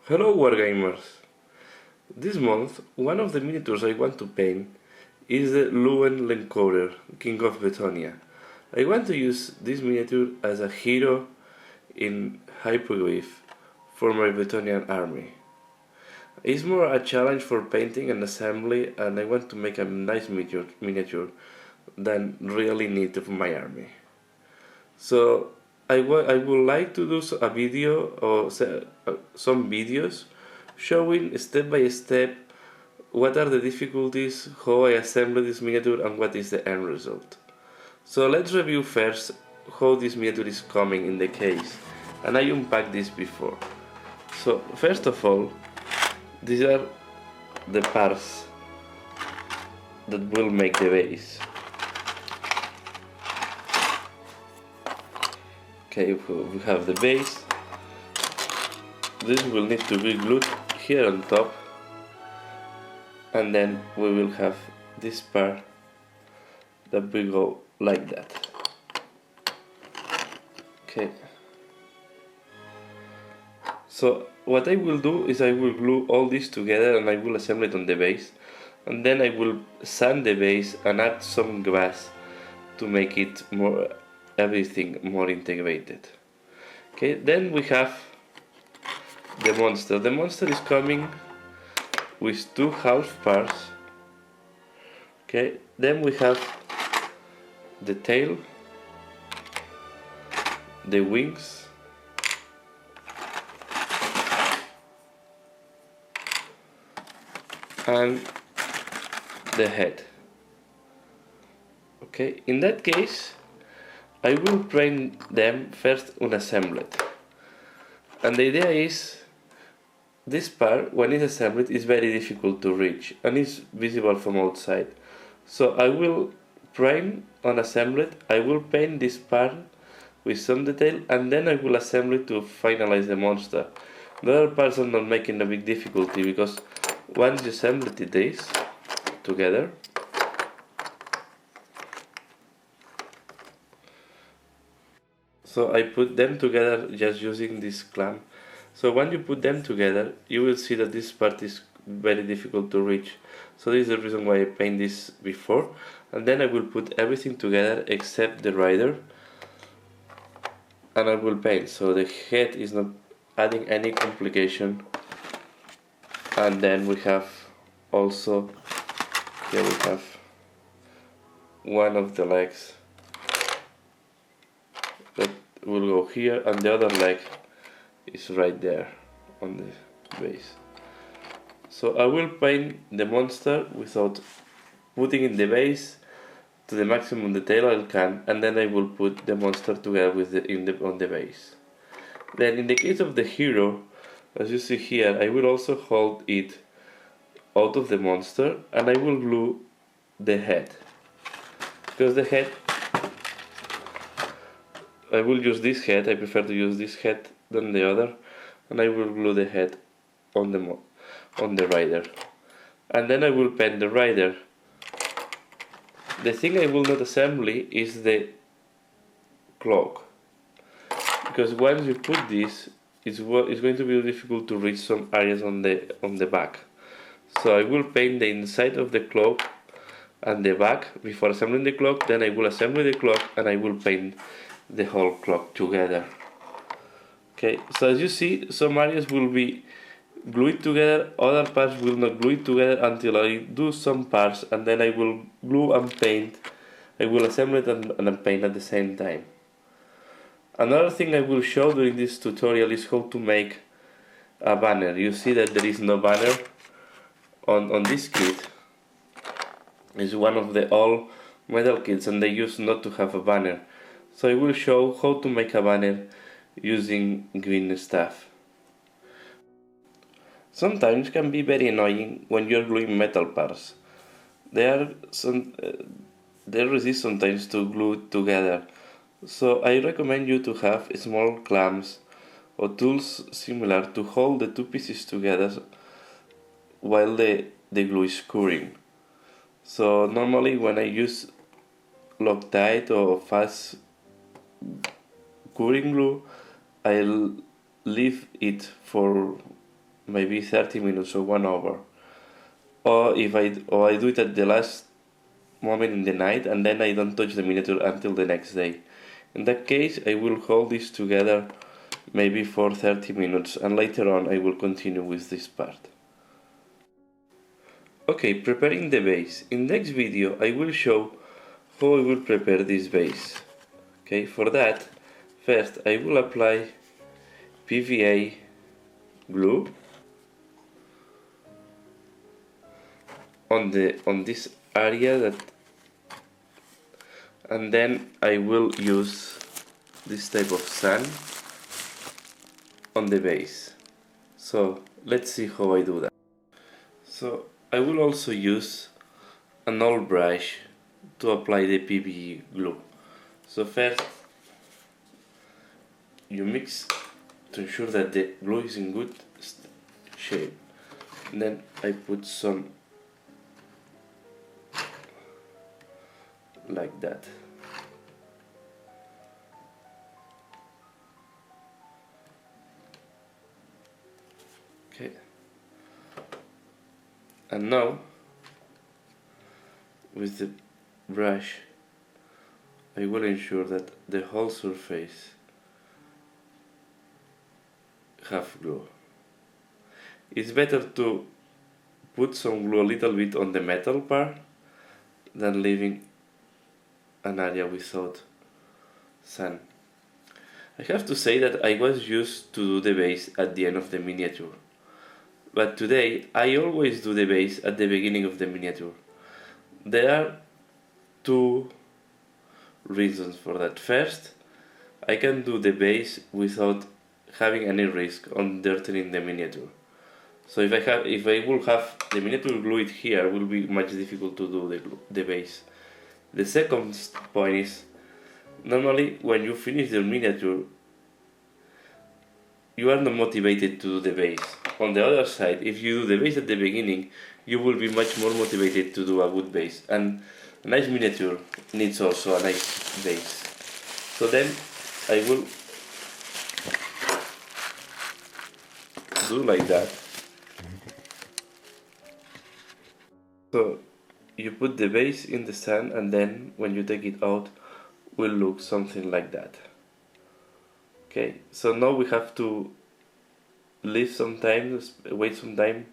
Hello Wargamers! This month, one of the miniatures I want to paint is the Louen Leoncoeur, King of Bretonia. I want to use this miniature as a hero in Hyperwave for my Bretonian army. It's more a challenge for painting and assembly, and I want to make a nice miniature than really need of my army. So I would like to do a video or some videos showing step by step what are the difficulties, how I assemble this miniature, and what is the end result. So let's review first how this miniature is coming in the case, and I unpacked this before. So first of all, these are the parts that will make the base. Okay, we have the base. This will need to be glued here on top, and then we will have this part that will go like that. Okay. So what I will do is I will glue all this together and I will assemble it on the base, and then I will sand the base and add some glass to make it everything more integrated. Okay, then we have the monster. The monster is coming with two half parts. Okay, then we have the tail, the wings, and the head. Okay, in that case I will print them first unassembled, and the idea is this part, when it's assembled, is very difficult to reach and is visible from outside. So I will prime unassembled, I will paint this part with some detail, and then I will assemble it to finalize the monster. The other parts are not making a big difficulty, because once you assemble this together, so I put them together just using this clamp. So when you put them together, you will see that this part is very difficult to reach. So this is the reason why I paint this before, and then I will put everything together except the rider, and I will paint so the head is not adding any complication. And then we have also, here we have one of the legs that will go here, and the other leg is right there on the base. So I will paint the monster without putting in the base to the maximum detail I can, and then I will put the monster together with on the base. Then in the case of the hero, as you see here, I will also hold it out of the monster, and I will glue the head, because the head, I will use this head, I prefer to use this head than the other, and I will glue the head on the rider, and then I will paint the rider. The thing I will not assemble is the cloak, because once you put this, it's going to be difficult to reach some areas on the back. So I will paint the inside of the cloak and the back before assembling the cloak. Then I will assemble the cloak and I will paint the whole cloak together. Okay, so as you see, some areas will be glued together, other parts will not glue it together until I do some parts, and then I will glue and paint. I will assemble it and paint at the same time. Another thing I will show during this tutorial is how to make a banner. You see that there is no banner on this kit. It's one of the all metal kits, and they used not to have a banner. So I will show how to make a banner using green stuff. Sometimes it can be very annoying when you're gluing metal parts. They resist sometimes to glue together. So I recommend you to have small clamps or tools similar to hold the two pieces together while the glue is curing. So normally when I use Loctite or fast curing glue, I'll leave it for maybe 30 minutes or 1 hour. Or if I do it at the last moment in the night and then I don't touch the miniature until the next day. In that case, I will hold this together maybe for 30 minutes and later on I will continue with this part. Okay, preparing the base. In the next video I will show how I will prepare this base. Okay, for that, first I will apply PVA glue on this area that, and then I will use this type of sand on the base. So let's see how I do that. So I will also use an old brush to apply the PVA glue. So first you mix to ensure that the glue is in good shape. And then I put some like that. Okay. And now with the brush I will ensure that the whole surface have glue. It's better to put some glue a little bit on the metal part than leaving an area without sand. I have to say that I was used to do the base at the end of the miniature, but today I always do the base at the beginning of the miniature. There are two reasons for that. First, I can do the base without having any risk on dirtying the miniature. So if I will have the miniature glued here, it will be much difficult to do the base. The second point is, normally when you finish the miniature, you are not motivated to do the base. On the other side, if you do the base at the beginning, you will be much more motivated to do a good base. And a nice miniature needs also a nice base. So then I will do like that. So you put the base in the sand and then when you take it out will look something like that. Okay, so now we have to leave some time, wait some time.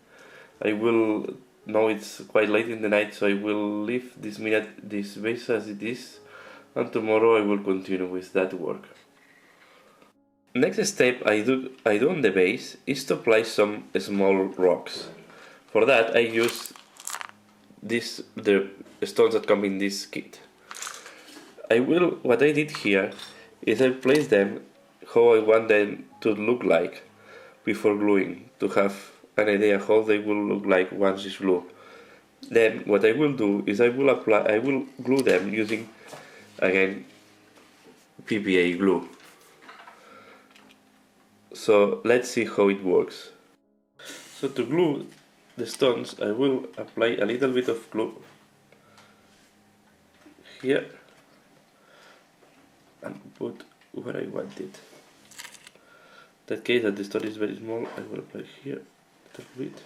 I will, now it's quite late in the night, so I will leave this base as it is, and tomorrow I will continue with that work. Next step I do on the base is to apply some small rocks. For that I use the stones that come in this kit. What I did here is I placed them how I want them to look like before gluing, to have an idea how they will look like once it's glued. Then what I will do is I will glue them using, again, PVA glue. So let's see how it works. So to glue the stones I will apply a little bit of glue here and put where I want it. In that case that the stone is very small, I will apply here a little bit.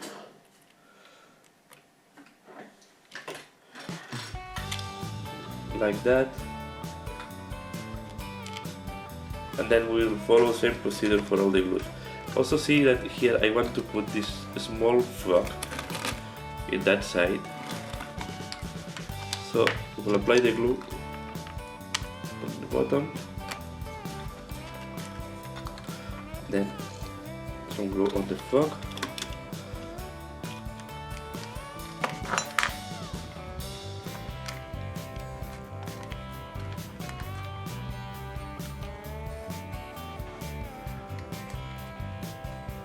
Like that. And then we will follow the same procedure for all the glues. Also see that here I want to put this small frog in that side. So we will apply the glue on the bottom. Then some glue on the frog.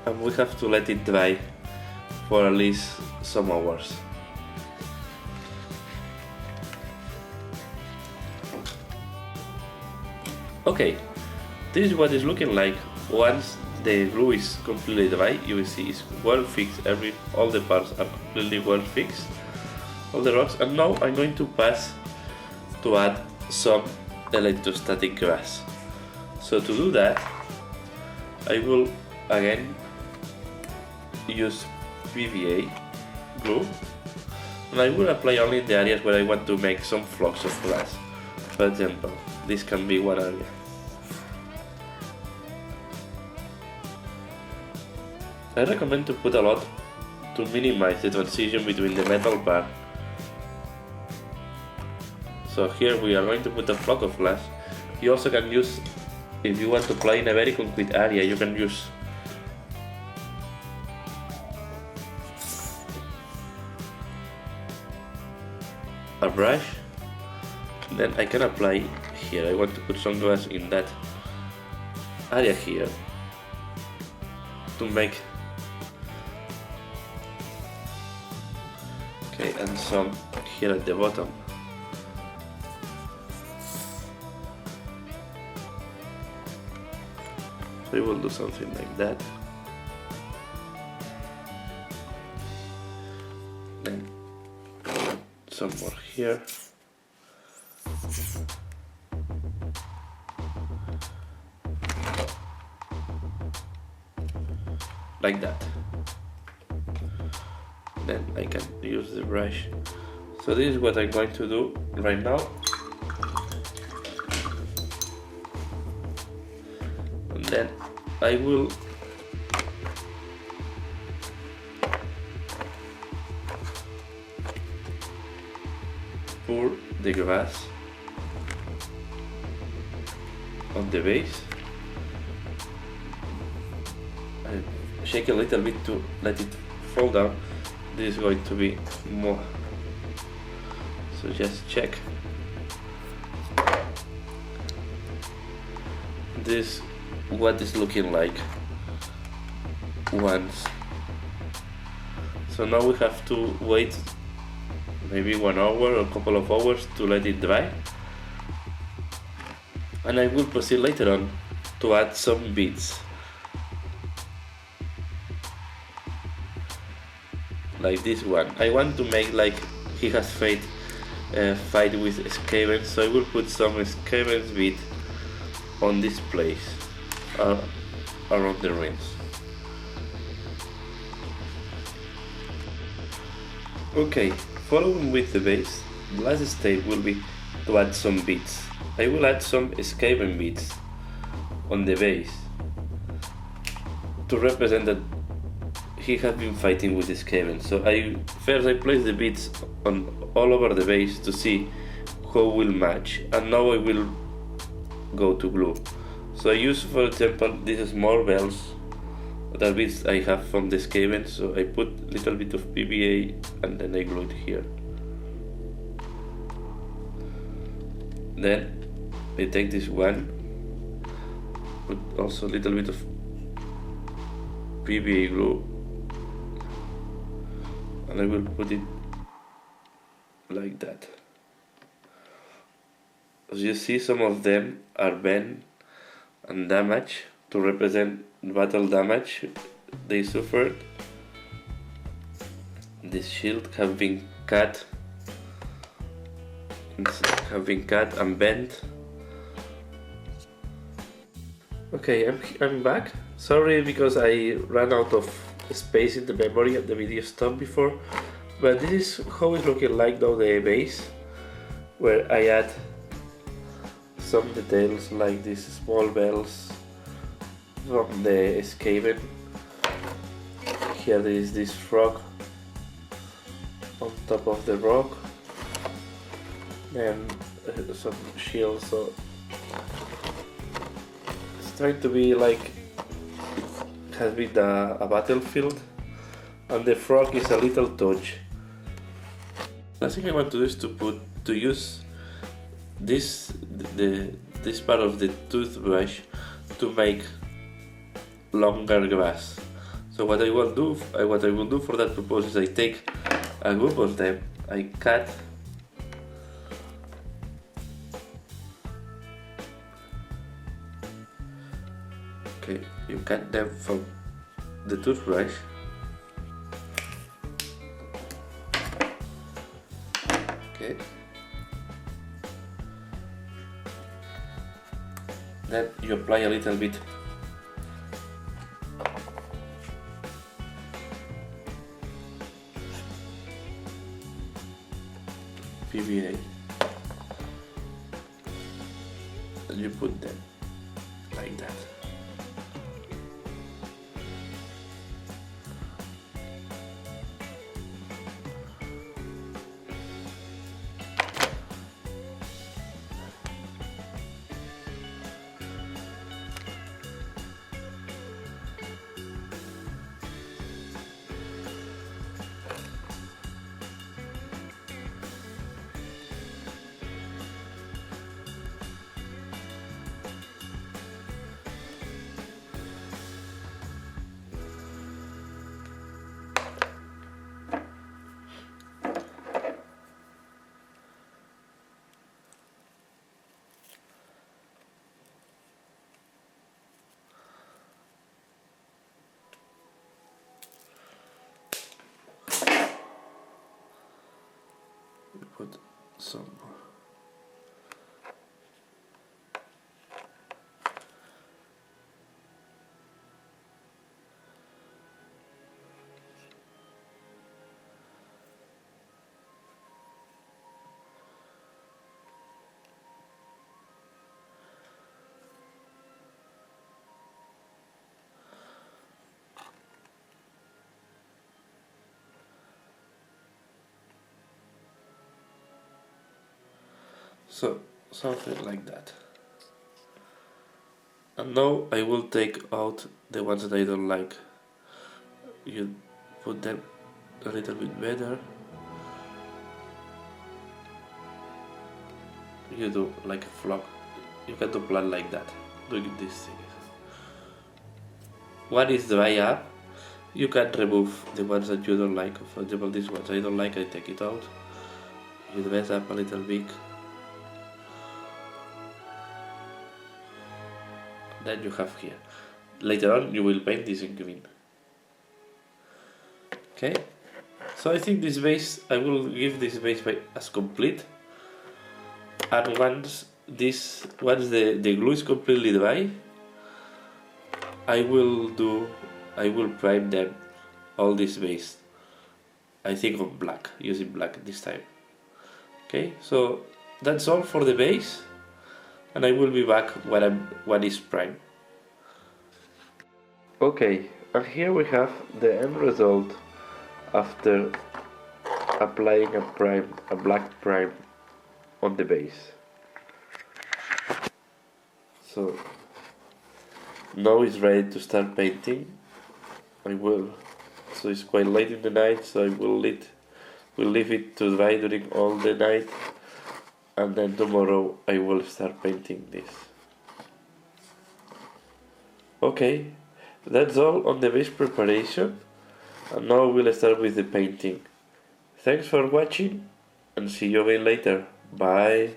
And we have to let it dry for at least some hours. Okay, this is what it's looking like once the glue is completely dry. You will see it's well fixed, all the parts are completely well fixed, all the rocks. And now I'm going to pass to add some electrostatic grass. So to do that, I will again use PVA glue, and I will apply only in the areas where I want to make some flocks of glass. For example, this can be one area. I recommend to put a lot to minimize the transition between the metal part. So here we are going to put a flock of glass. You also can use, if you want to apply in a very concrete area, you can use a brush. Then I can apply here. I want to put some glass in that area here to make, okay, and some here at the bottom. We will do something like that. Then some more here. Like that. Then I can use the brush. So this is what I'm going to do right now. And then I will pour the glass on the base. And shake a little bit to let it fall down. This is going to be more, so just check. This what is looking like once. So now we have to wait maybe 1 hour or a couple of hours to let it dry, and I will proceed later on to add some beads. Like this one. I want to make like he has fight with scavens, so I will put some scavens bead on this place around the rings. Okay, following with the base, the last step will be to add some beads. I will add some scaven beads on the base to represent that he has been fighting with the Skaven. So first I place the beads on all over the base to see how will match, and now I will go to glue. So I use, for example, these small bells that beads I have from the Skaven, so I put a little bit of PVA and then I glue it here. Then I take this one, put also a little bit of PVA glue, and I will put it like that. As you see, some of them are bent and damaged to represent battle damage they suffered. This shield have been cut and bent. Okay, I'm back. Sorry because I ran out of space in the memory and the video stopped before, but this is how it's looking like now, the base, where I add some details like these small bells from the Skaven. Here there is this frog on top of the rock, and some shields, so it's trying to be like it has been a battlefield, and the frog is a little touch. Last thing I want to do is to use this part of the toothbrush to make longer grass. So what I will do for that purpose is I take a group of them, I cut you cut them from the toothbrush. Okay. Then you apply a little bit and you put them like that. Put some more. So something like that. And now I will take out the ones that I don't like. You put them a little bit better. You do like a flock. You can do plan like that, doing these things. One is dry up. You can remove the ones that you don't like. For example, these ones I don't like, I take it out. You dress up a little bit. Then you have here. Later on you will paint this in green. Okay, so I think this base, I will give this base as complete. And once the glue is completely dry, I will prime them, all this base. I think on black, using black this time. Okay, so that's all for the base. And I will be back when it's prime. Okay, and here we have the end result after applying a black prime on the base. So now it's ready to start painting. So it's quite late in the night, so I will leave it to dry during all the night. And then tomorrow I will start painting this. Okay, that's all on the base preparation, and now we'll start with the painting. Thanks for watching, and see you again later. Bye.